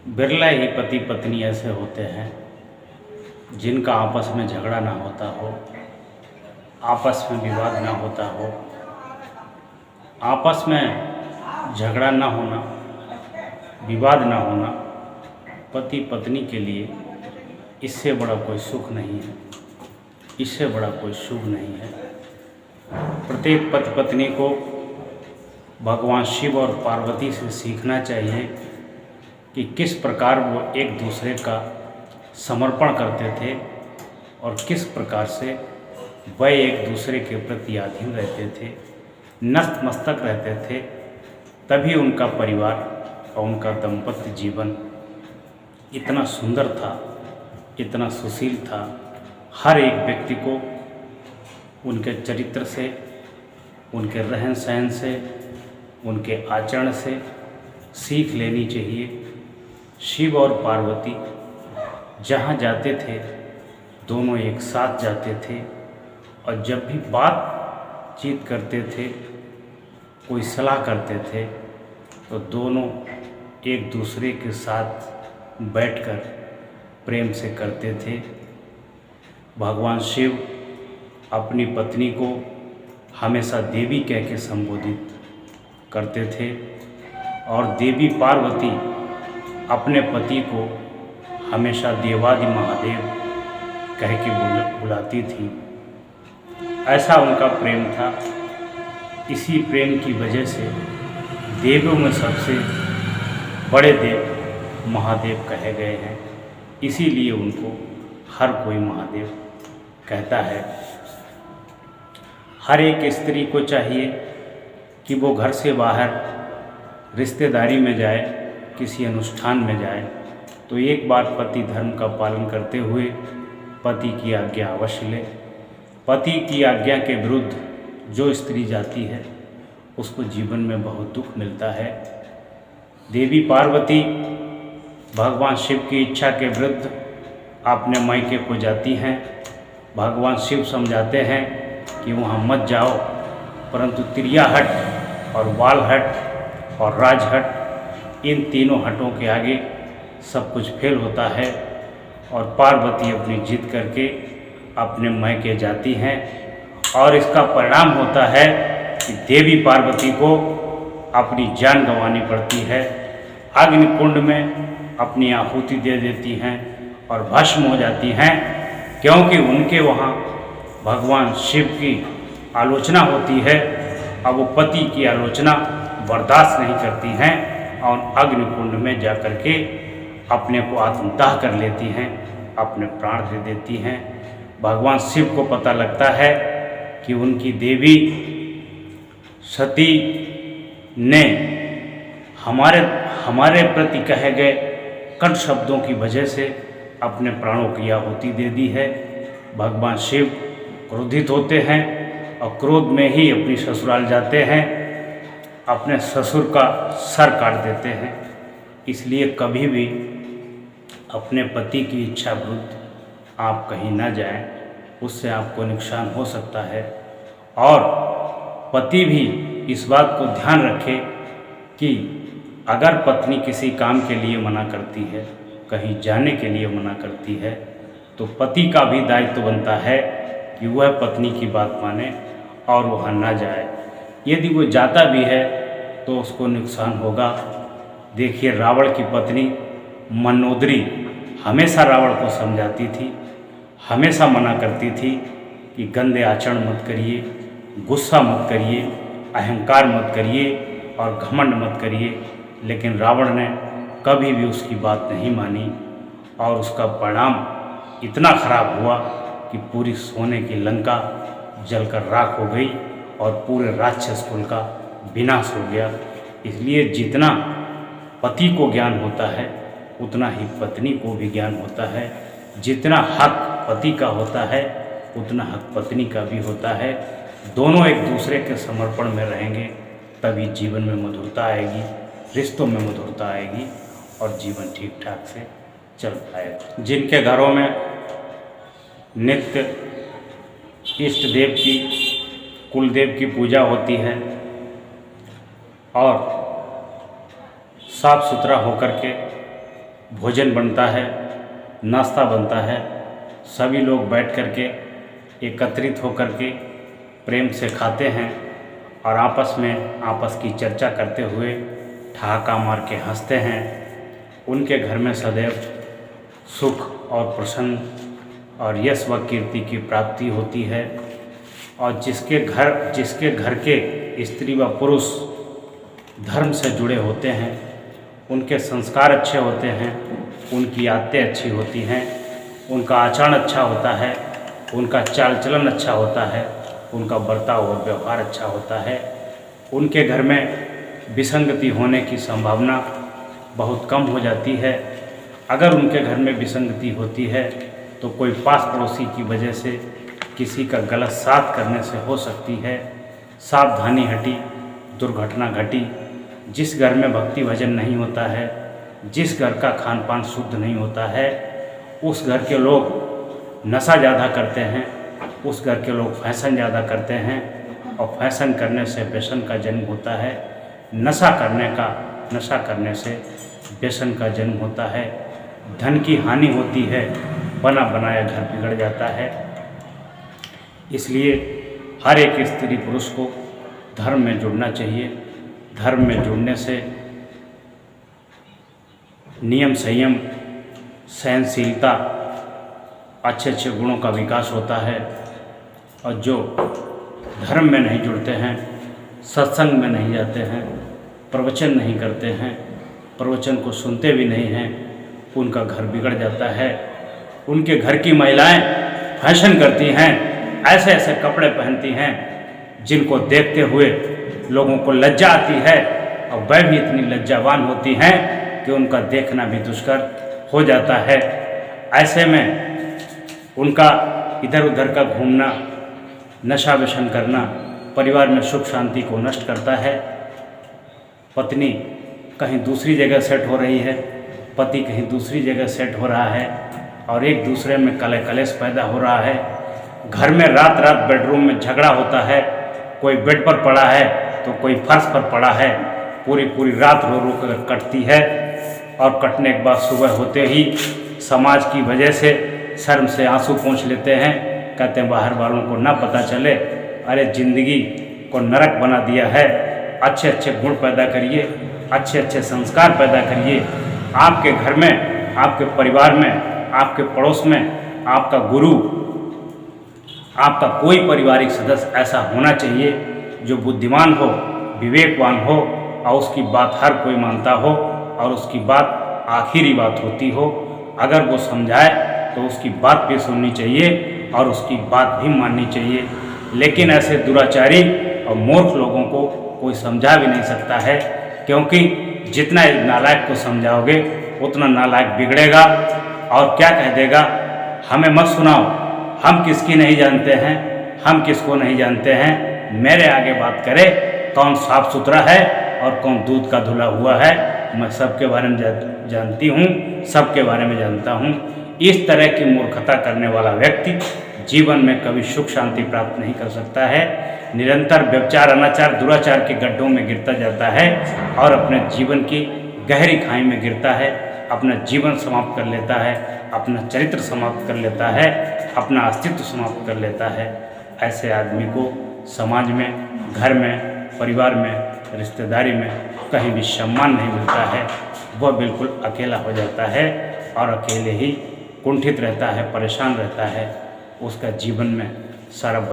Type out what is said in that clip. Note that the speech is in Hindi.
बिरला ही पति पत्नी ऐसे होते हैं जिनका आपस में झगड़ा ना होता हो, आपस में विवाद ना होता हो। आपस में झगड़ा ना होना, विवाद ना होना पति पत्नी के लिए इससे बड़ा कोई सुख नहीं है, इससे बड़ा कोई शुभ नहीं है। प्रत्येक पति पत्नी को भगवान शिव और पार्वती से सीखना चाहिए कि किस प्रकार वो एक दूसरे का समर्पण करते थे और किस प्रकार से वह एक दूसरे के प्रति अधीन रहते थे, नतमस्तक रहते थे। तभी उनका परिवार और उनका दाम्पत्य जीवन इतना सुंदर था, इतना सुशील था। हर एक व्यक्ति को उनके चरित्र से, उनके रहन सहन से, उनके आचरण से सीख लेनी चाहिए। शिव और पार्वती जहाँ जाते थे दोनों एक साथ जाते थे और जब भी बातचीत करते थे, कोई सलाह करते थे तो दोनों एक दूसरे के साथ बैठकर प्रेम से करते थे। भगवान शिव अपनी पत्नी को हमेशा देवी कह के संबोधित करते थे और देवी पार्वती अपने पति को हमेशा देवादि महादेव कह के बुलाती थी। ऐसा उनका प्रेम था। इसी प्रेम की वजह से देवों में सबसे बड़े देव महादेव कहे गए हैं। इसीलिए उनको हर कोई महादेव कहता है। हर एक स्त्री को चाहिए कि वो घर से बाहर रिश्तेदारी में जाए, किसी अनुष्ठान में जाए तो एक बार पति धर्म का पालन करते हुए पति की आज्ञा अवश्य ले। पति की आज्ञा के विरुद्ध जो स्त्री जाती है उसको जीवन में बहुत दुख मिलता है। देवी पार्वती भगवान शिव की इच्छा के विरुद्ध अपने मायके को जाती हैं। भगवान शिव समझाते हैं कि वहाँ मत जाओ, परंतु त्रियाहट और वालहट और राजहट, इन तीनों हटों के आगे सब कुछ फेल होता है और पार्वती अपनी जिद करके अपने मायके जाती हैं और इसका परिणाम होता है कि देवी पार्वती को अपनी जान गंवानी पड़ती है। अग्निकुंड में अपनी आहुति दे देती हैं और भस्म हो जाती हैं, क्योंकि उनके वहाँ भगवान शिव की आलोचना होती है। अब वो पति की आलोचना बर्दाश्त नहीं करती हैं और अग्निकुंड में जाकर के अपने को आत्मदाह कर लेती हैं, अपने प्राण दे देती हैं। भगवान शिव को पता लगता है कि उनकी देवी सती ने हमारे प्रति कहे गए कट शब्दों की वजह से अपने प्राणों की आहुति दे दी है। भगवान शिव क्रोधित होते हैं और क्रोध में ही अपनी ससुराल जाते हैं, अपने ससुर का सर काट देते हैं। इसलिए कभी भी अपने पति की इच्छा विरुद्ध आप कहीं ना जाएं, उससे आपको नुकसान हो सकता है। और पति भी इस बात को ध्यान रखे कि अगर पत्नी किसी काम के लिए मना करती है, कहीं जाने के लिए मना करती है, तो पति का भी दायित्व बनता है कि वह पत्नी की बात माने और वहाँ ना जाए। यदि वो जाता भी है तो उसको नुकसान होगा। देखिए, रावण की पत्नी मनोदरी हमेशा रावण को समझाती थी, हमेशा मना करती थी कि गंदे आचरण मत करिए, गुस्सा मत करिए, अहंकार मत करिए और घमंड मत करिए। लेकिन रावण ने कभी भी उसकी बात नहीं मानी और उसका परिणाम इतना खराब हुआ कि पूरी सोने की लंका जलकर राख हो गई और पूरे राक्षस कुल का विनाश हो गया। इसलिए जितना पति को ज्ञान होता है उतना ही पत्नी को भी ज्ञान होता है। जितना हक पति का होता है उतना हक पत्नी का भी होता है। दोनों एक दूसरे के समर्पण में रहेंगे तभी जीवन में मधुरता आएगी, रिश्तों में मधुरता आएगी और जीवन ठीक ठाक से चल पाएगा। जिनके घरों में नित्य इष्ट देव की, कुलदेव की पूजा होती है और साफ सुथरा होकर के भोजन बनता है, नाश्ता बनता है, सभी लोग बैठ कर के एकत्रित होकर के प्रेम से खाते हैं और आपस की चर्चा करते हुए ठहाका मार के हंसते हैं। उनके घर में सदैव सुख और प्रसन्न और यश व कीर्ति की प्राप्ति होती है। और जिसके घर के स्त्री व पुरुष धर्म से जुड़े होते हैं, उनके संस्कार अच्छे होते हैं, उनकी आदतें अच्छी होती हैं, उनका आचरण अच्छा होता है, उनका चाल चलन अच्छा होता है, उनका बर्ताव और व्यवहार अच्छा होता है, उनके घर में विसंगति होने की संभावना बहुत कम हो जाती है। अगर उनके घर में विसंगति होती है तो कोई पास पड़ोसी की वजह से किसी का गलत साथ करने से हो सकती है। सावधानी हटी, दुर्घटना घटी। जिस घर में भक्ति भजन नहीं होता है, जिस घर का खान पान शुद्ध नहीं होता है, उस घर के लोग नशा ज़्यादा करते हैं, उस घर के लोग फैशन ज़्यादा करते हैं और फैशन करने से व्यसन का जन्म होता है। नशा करने से व्यसन का जन्म होता है। धन की हानि होती है, बना बनाया घर बिगड़ जाता है। इसलिए हर एक स्त्री पुरुष को धर्म में जुड़ना चाहिए। धर्म में जुड़ने से नियम संयम, सहनशीलता, अच्छे अच्छे गुणों का विकास होता है। और जो धर्म में नहीं जुड़ते हैं, सत्संग में नहीं जाते हैं, प्रवचन नहीं करते हैं, प्रवचन को सुनते भी नहीं हैं, उनका घर बिगड़ जाता है। उनके घर की महिलाएं फैशन करती हैं, ऐसे ऐसे कपड़े पहनती हैं जिनको देखते हुए लोगों को लज्जा आती है और वह भी इतनी लज्जावान होती हैं कि उनका देखना भी दुष्कर हो जाता है। ऐसे में उनका इधर उधर का घूमना, नशा व्यसन करना परिवार में सुख शांति को नष्ट करता है। पत्नी कहीं दूसरी जगह सेट हो रही है, पति कहीं दूसरी जगह सेट हो रहा है और एक दूसरे में कलह कलेश पैदा हो रहा है। घर में रात रात बेडरूम में झगड़ा होता है, कोई बेड पर पड़ा है तो कोई फर्श पर पड़ा है। पूरी पूरी रात रो रो कर कटती है और कटने के बाद सुबह होते ही समाज की वजह से शर्म से आंसू पोंछ लेते हैं। कहते हैं बाहर वालों को ना पता चले। अरे ज़िंदगी को नरक बना दिया है। अच्छे अच्छे गुण पैदा करिए, अच्छे अच्छे संस्कार पैदा करिए। आपके घर में, आपके परिवार में, आपके पड़ोस में आपका गुरु, आपका कोई पारिवारिक सदस्य ऐसा होना चाहिए जो बुद्धिमान हो, विवेकवान हो और उसकी बात हर कोई मानता हो और उसकी बात आखिरी बात होती हो। अगर वो समझाए तो उसकी बात भी सुननी चाहिए और उसकी बात भी माननी चाहिए। लेकिन ऐसे दुराचारी और मूर्ख लोगों को कोई समझा भी नहीं सकता है, क्योंकि जितना एक नालायक को समझाओगे उतना नालायक बिगड़ेगा और क्या कह देगा, हमें मत सुनाओ, हम किसकी नहीं जानते हैं, हम किसको नहीं जानते हैं, मेरे आगे बात करे कौन साफ सुथरा है और कौन दूध का धुला हुआ है। मैं सबके बारे में जानती हूँ, सबके बारे में जानता हूँ। इस तरह की मूर्खता करने वाला व्यक्ति जीवन में कभी सुख शांति प्राप्त नहीं कर सकता है। निरंतर व्यभिचार, अनाचार, दुराचार के गड्ढों में गिरता जाता है और अपने जीवन की गहरी खाई में गिरता है, अपना जीवन समाप्त कर लेता है, अपना चरित्र समाप्त कर लेता है, अपना अस्तित्व समाप्त कर लेता है। ऐसे आदमी को समाज में, घर में, परिवार में, रिश्तेदारी में कहीं भी सम्मान नहीं मिलता है। वह बिल्कुल अकेला हो जाता है और अकेले ही कुंठित रहता है, परेशान रहता है। उसका जीवन में सारा